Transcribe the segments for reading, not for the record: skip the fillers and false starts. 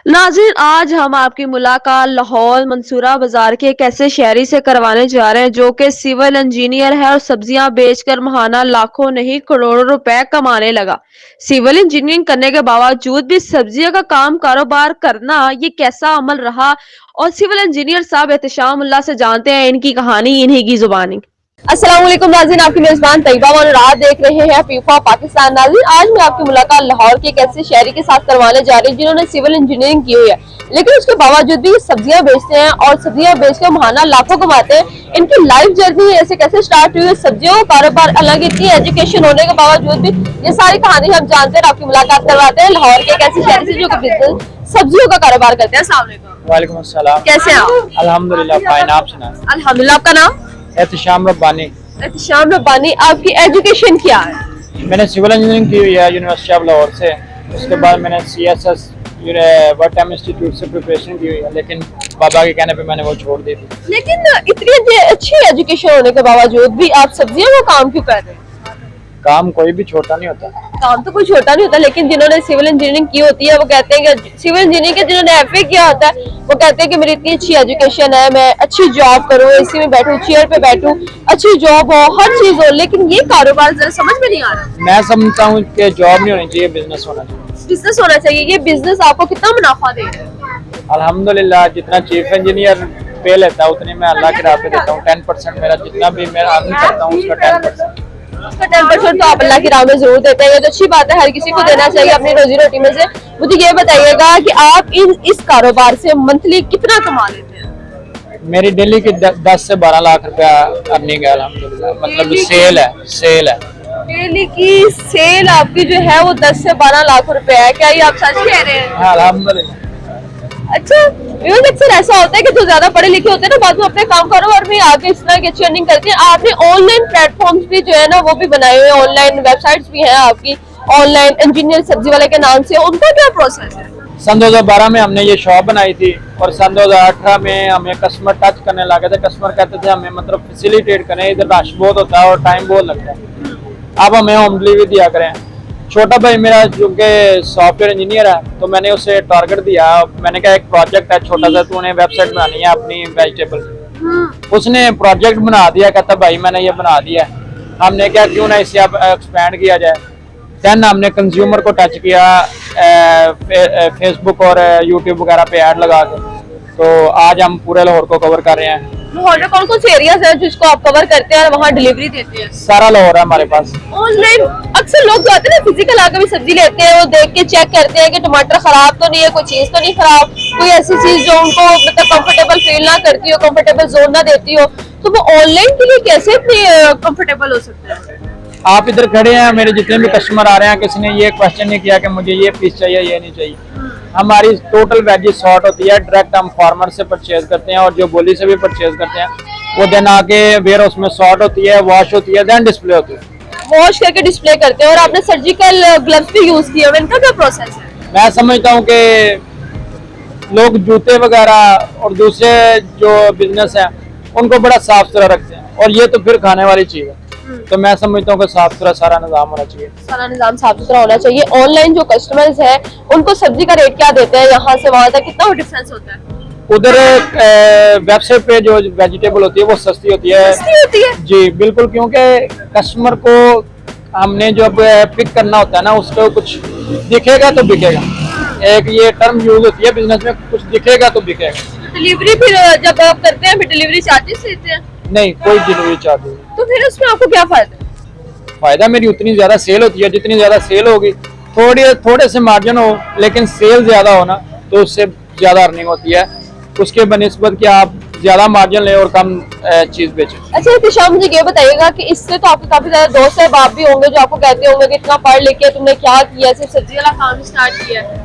नाज़रीन, आज हम आपकी मुलाकात लाहौर मंसूरा बाजार के एक ऐसे शहरी से करवाने जा रहे हैं जो कि सिविल इंजीनियर है और सब्जियां बेचकर महाना लाखों नहीं करोड़ों रुपए कमाने लगा। सिविल इंजीनियरिंग करने के बावजूद भी सब्जियों का काम कारोबार करना ये कैसा अमल रहा, और सिविल इंजीनियर साहब एहतशामुल्लाह से जानते हैं इनकी कहानी इन्हीं की जुबानी। अस्सलाम वालेकुम नाज़रीन, आपकी मेजबान तैयबा रात देख रहे हैं फीफा पाकिस्तान। नाज़रीन, आज मैं आपकी मुलाकात लाहौर के एक ऐसे शहरी के साथ करवाने जा रही हूँ जिन्होंने सिविल इंजीनियरिंग की हुई है, लेकिन उसके बावजूद भी सब्जियां बेचते हैं और सब्जियां बेचकर महाना लाखों कमाते हैं। इनकी लाइफ जर्नी ऐसे कैसे स्टार्ट हुई है, सब्जियों का कारोबार अलग, इतनी एजुकेशन होने के बावजूद भी ये सारी कहानी हम जानते हैं। आपकी मुलाकात करवाते हैं लाहौर के एक ऐसे शहरी से जो बिजनेस सब्जियों का कारोबार करते हैं। अस्सलाम वालेकुम। वालेकुम अस्सलाम। कैसे हैं आप? अल्हम्दुलिल्लाह फाइन, आप सुनाएं? अल्हम्दुलिल्लाह। आपका नाम? एहतशाम रब्बानी। एहतशाम रब्बानी। आपकी एजुकेशन क्या है? मैंने सिविल इंजीनियरिंग की हुई है यूनिवर्सिटी ऑफ लाहौर से। उसके बाद मैंने CSS वर्ल्ड टाइम इंस्टीट्यूट से प्रिपरेशन की हुई है, लेकिन बाबा के कहने पे मैंने वो छोड़ दी थी। लेकिन इतनी अच्छी एजुकेशन होने के बावजूद भी आप सब्जियों का काम क्यों कर रहे हैं? काम कोई भी छोटा नहीं होता। काम तो कोई छोटा नहीं होता, लेकिन जिन्होंने सिविल इंजीनियरिंग की होती है वो कहते हैं कि सिविल इंजीनियरिंग के जिन्होंने FA किया होता है वो कहते हैं कि मेरी इतनी अच्छी एजुकेशन है, मैं अच्छी जॉब करूँ, AC में बैठूं, चेयर पे बैठूं, अच्छी जॉब हो, हर चीज हो, लेकिन ये कारोबार जरा समझ में नहीं आ रहा। मैं समझता हूँ कि जॉब नहीं होनी चाहिए, बिजनेस होना चाहिए। बिजनेस होना चाहिए। ये बिजनेस आपको कितना मुनाफा दे रहा है? अल्हम्दुलिल्लाह, जितना चीफ इंजीनियर पे लेता है उतनी मैं अल्लाह के राह पे देता हूँ। 10% मेरा जितना भी मैं अर्न करता हूँ उसका 10%। उसका 10% तो आप अल्लाह की राह में जरूर देते हैं, तो अच्छी बात है, हर किसी को देना चाहिए अपनी रोजी रोटी में से। मुझे ये बताइएगा कि आप इस कारोबार से मंथली कितना कमा लेते हैं? मेरी डेली की 10 से 12 लाख रुपया अर्निंग है अल्हम्दुलिल्लाह। मतलब सेल है। डेली की सेल आपकी जो है वो 10 से 12 लाख रुपए है। क्या ये आप सच कह रहे हैं? हाँ अल्हम्दुलिल्लाह। अच्छा, अक्सर ऐसा होता है कि जो ज्यादा पढ़े लिखे होते हैं ना बाद में अपने काम कारोबार में आगे इस तरह की अच्छी अर्निंग करते हैं। आपने ऑनलाइन प्लेटफॉर्म्स भी जो है ना वो भी बनाए हुए हैं, ऑनलाइन वेबसाइट्स भी हैं आपकी, ऑनलाइन इंजीनियर सब्जी वाले के नाम से, उनका क्या प्रोसेस है? सन 2012 में हमने ये शॉप बनाई थी और सन 2018 में हमें कस्टमर टच करने लगे थे। कस्टमर कहते थे हमें मतलब फैसिलिटेट करें, इधर रश बहुत होता है और टाइम बहुत लगता है, अब हमें होम डिलीवरी दिया करें। छोटा भाई मेरा जो कि सॉफ्टवेयर इंजीनियर है, तो मैंने उसे टारगेट दिया। मैंने कहा एक प्रोजेक्ट है छोटा सा, तूने वेबसाइट बनानी है अपनी वेजिटेबल। उसने प्रोजेक्ट बना दिया, कहता भाई मैंने ये बना दिया। हमने क्या क्यों ना इसे अब एक्सपेंड किया जाए। देन हमने कंज्यूमर को टच किया फेसबुक और यूट्यूब वगैरह पे ऐड लगा के। तो आज हम पूरे लाहौर को कवर कर रहे हैं। लाहौर में कौन कौन से एरियाज है जिसको आप कवर करते हैं और वहाँ डिलीवरी देते हैं? सारा लाहौर है हमारे पास। ऑनलाइन अक्सर लोग जो आते हैं ना फिजिकल आकर भी सब्जी लेते हैं, वो देख के चेक करते हैं कि टमाटर खराब तो नहीं है, कोई चीज तो नहीं खराब, कोई ऐसी चीज जो उनको मतलब कंफर्टेबल फील ना करती हो, कंफर्टेबल जोन ना देती हो, तो वो ऑनलाइन के लिए कैसे इतने कंफर्टेबल हो सकते हैं? आप इधर खड़े हैं, मेरे जितने भी कस्टमर आ रहे हैं, किसी ने ये क्वेश्चन नहीं किया कि मुझे ये पीस चाहिए ये नहीं चाहिए। हमारी टोटल वेजिस सॉर्ट होती है, डायरेक्ट हम फार्मर से परचेज करते हैं और जो बोली से भी परचेज करते हैं, वो देन आके वेयर हाउस में सॉर्ट होती है, वॉश होती है, देन डिस्प्ले होती है। वॉश करके डिस्प्ले करते हैं। और आपने सर्जिकल ग्लव्स भी यूज किए हुए, इनका क्या प्रोसेस है? मैं समझता हूँ कि लोग जूते वगैरह और दूसरे जो बिजनेस है उनको बड़ा साफ सुथरा रखते हैं, और ये तो फिर खाने वाली चीज है, तो मैं समझता हूँ कि साफ सुथरा सारा निजाम होना चाहिए। सारा निजाम साफ सुथरा होना चाहिए। ऑनलाइन जो कस्टमर्स है उनको सब्जी का रेट क्या देते हैं, यहाँ से वहाँ तक कितना डिफरेंस होता है? उधर वेबसाइट पे जो वेजिटेबल होती है वो सस्ती होती है। सस्ती होती है जी बिल्कुल, क्योंकि कस्टमर को हमने जब पिक करना होता है ना, उसको कुछ दिखेगा तो बिकेगा। एक ये टर्म यूज होती है बिजनेस में, कुछ दिखेगा तो बिकेगा। डिलीवरी फिर जब आप करते हैं फिर डिलीवरी चार्जेस लेते हैं? नहीं, कोई डिलीवरी चार्ज नहीं। तो फिर उसमें आपको क्या फायदा है? फायदा मेरी उतनी ज्यादा सेल होती है, जितनी ज्यादा सेल होगी थोड़े से मार्जिन हो, लेकिन सेल ज्यादा होना तो उससे ज्यादा अर्निंग होती है। उसके बनिस्बत कि आप ज्यादा मार्जिन लें और कम चीज बेचें। अच्छा एहतशाम, मुझे ये बताइएगा कि इससे तो आपके काफी ज्यादा दोस्त है, बाप भी होंगे जो आपको कहते होंगे कि इतना पढ़ लिख के तुमने क्या किया, सिर्फ सब्जी वाला काम स्टार्ट किया है।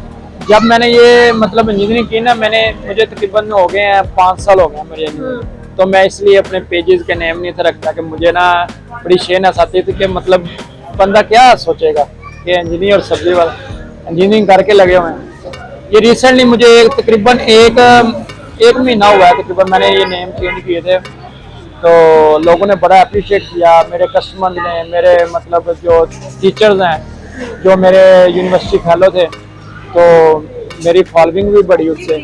जब मैंने ये मतलब इंजीनियरिंग की ना, मुझे तकरीबन हो गए हैं 5 साल हो गए मेरे इंजीनियरिंग, तो मैं इसलिए अपने पेजेस के नेम नहीं था रखता कि मुझे ना बड़ी शेरनस आती थी कि मतलब बंदा क्या सोचेगा कि इंजीनियर सब्जी वाला इंजीनियरिंग करके लगे हुए हैं। ये रिसेंटली मुझे तकरीबन एक महीना हुआ है तकरीबन मैंने ये नेम चेंज किए थे, तो लोगों ने बड़ा अप्रिशिएट किया। मेरे कस्टमर ने, मेरे मतलब जो टीचर्स हैं, जो मेरे यूनिवर्सिटी फेलो थे, तो मेरी फॉलोइंग भी बढ़ी उससे,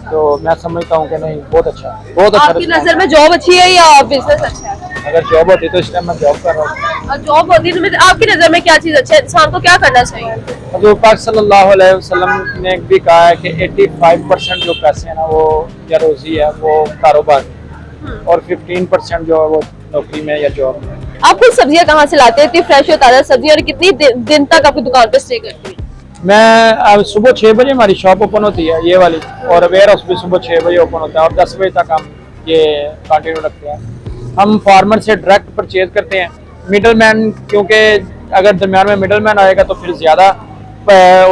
तो मैं समझता हूँ कि नहीं बहुत अच्छा है, बहुत अच्छा आपकी response नजर में जॉब अच्छी है या बिजनेस अच्छा है? है। अगर जॉब होती तो इस टाइम मैं जॉब कर रहा हूँ। और जॉब होती है तो आपकी नजर में क्या चीज अच्छा है, इंसान को क्या करना चाहिए? हजूर पाक सल्लल्लाहु अलैहि वसल्लम ने भी कहा है कि 85% जो पैसे हैं ना वो या रोजी है वो कारोबार में, और 15% जो है वो नौकरी में या जॉब में। आप खुद सब्जियां कहाँ से लाते हैं, इतनी फ्रेश और ताजा सब्जी, और कितनी दिन तक आपकी दुकान पे स्टे करती है? मैं अब सुबह 6 बजे हमारी शॉप ओपन होती है ये वाली, और वेयर हाउस भी सुबह 6 बजे ओपन होता है, और 10 बजे तक हम ये कंटिन्यू रखते हैं। हम फार्मर से डायरेक्ट परचेज करते हैं, मिडल मैन, क्योंकि अगर दरम्यान में मिडल मैन आएगा तो फिर ज़्यादा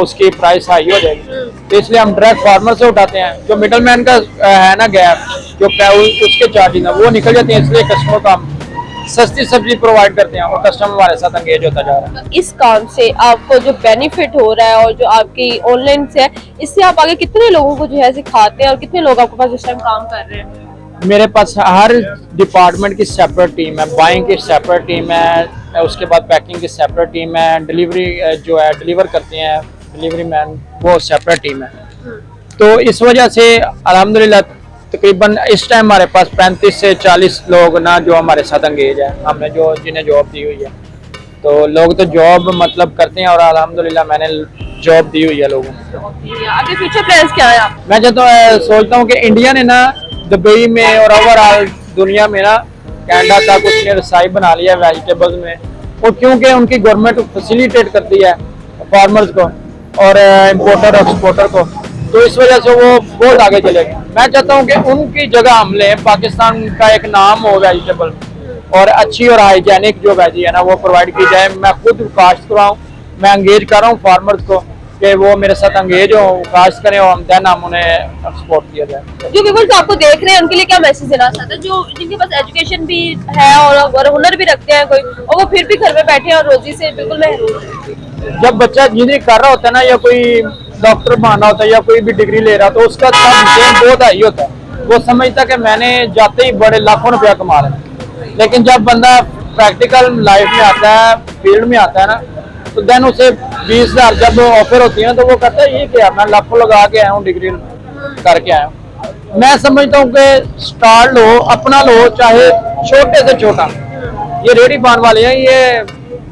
उसकी प्राइस हाई हो जाएगी, तो इसलिए हम डायरेक्ट फार्मर से उठाते हैं। जो मिडल मैन का है ना गैप, जो उसके चार्जेस है वो निकल जाते हैं, इसलिए कस्टमर को हम सस्ती सब्जी प्रोवाइड करते हैं, और कस्टमर हमारे साथ एंगेज होता जा रहा है। इस काम से आपको जो बेनिफिट हो रहा है और जो आपकी ऑनलाइन से है, इससे आप आगे कितने लोगों को जो है सिखाते हैं, और कितने लोग आपके पास इस टाइम काम कर रहे हैं? मेरे पास हर डिपार्टमेंट की सेपरेट टीम है, बाइंग की सेपरेट टीम है, उसके बाद पैकिंग की सेपरेट टीम है, डिलीवरी जो है डिलीवर करते हैं डिलीवरी मैन, वो सेपरेट टीम है। तो इस वजह से अल्हम्दुलिल्लाह तकरीबन इस टाइम हमारे पास 35 से 40 लोग ना जो हमारे साथ एंगेज है, हमने जो जिन्हें जॉब दी हुई है। तो लोग तो जॉब मतलब करते हैं, और अल्हम्दुलिल्लाह मैंने जॉब दी हुई है लोगों को। आगे फ्यूचर प्लान्स क्या है आप? मैं सोचता हूँ कि इंडिया ने ना दुबई में और ओवरऑल दुनिया में ना कनाडा तक उसने रसाई बना लिया वेजिटेबल्स में, और क्योंकि उनकी गवर्नमेंट फैसिलिटेट करती है फार्मर्स को और इम्पोर्टर एक्सपोर्टर को, तो इस वजह से वो बहुत आगे चले गए। मैं चाहता हूँ कि उनकी जगह हम लें, पाकिस्तान का एक नाम हो वेजिटेबल, और अच्छी और हाइजेनिक जो वेजी है ना वो प्रोवाइड की जाए। मैं खुद काश्त कराऊँ, मैं एंगेज कर रहा हूँ फार्मर्स को कि वो मेरे साथ एंगेज हो, काश्त करें, और देन हम उन्हें एक्सपोर्ट किया जाए। जो व्यूअर्स आपको देख रहे हैं उनके लिए क्या मैसेज देना चाहते हैं, जो जिनके पास एजुकेशन भी है और हुनर भी रखते हैं कोई, और वो फिर भी घर में बैठे हैं और रोजी से बिल्कुल महरूम हैं? जब बच्चा इंजीनियरिंग कर रहा होता है ना, या कोई डॉक्टर बनना होता है, या कोई भी डिग्री ले रहा, तो उसका सब बहुत हाई होता है। वो समझता कि मैंने जाते ही बड़े लाखों रुपया कमा रहे हैं, लेकिन जब बंदा प्रैक्टिकल लाइफ में आता है, फील्ड में आता है ना, तो देन उसे 20,000 जब ऑफर होती है ना, तो वो कहता है ये क्या, मैं लाखों लगा के आया हूँ, डिग्री करके आया हूँ। मैं समझता हूँ कि स्टार्ट लो, अपना लो, चाहे छोटे से छोटा। ये रेडी पान वाले हैं, ये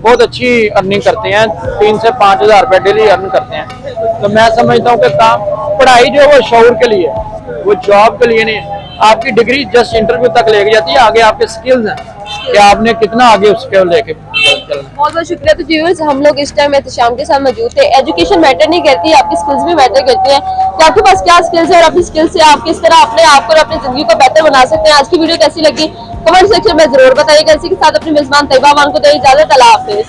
बहुत अच्छी अर्निंग करते हैं, 3 से 5 हज़ार रुपये डेली अर्न करते हैं। तो मैं समझता हूँ कि काम पढ़ाई जो है वो शौर के लिए, वो जॉब के लिए नहीं। आपकी डिग्री जस्ट इंटरव्यू तक लेके जाती है, आगे आपके स्किल्स हैं कि आपने कितना आगे उसके लेके चलना। बहुत बहुत शुक्रिया। तो व्यूअर्स, हम लोग इस टाइम एहतशाम के साथ मौजूद थे। एजुकेशन मैटर नहीं करती, आपकी स्किल्स भी मैटर करती हैं कि आपके पास क्या स्किल्स है, और अपनी स्किल्स से आप किस तरह अपने आप को और अपनी जिंदगी को बेहतर बना सकते हैं। आज की वीडियो कैसी लगी कमेंट सेक्शन में जरूर बताइएगा। इसी के साथ अपनी मेजबान तैयबा मान को दे इजाजत। अल्लाह हाफिज।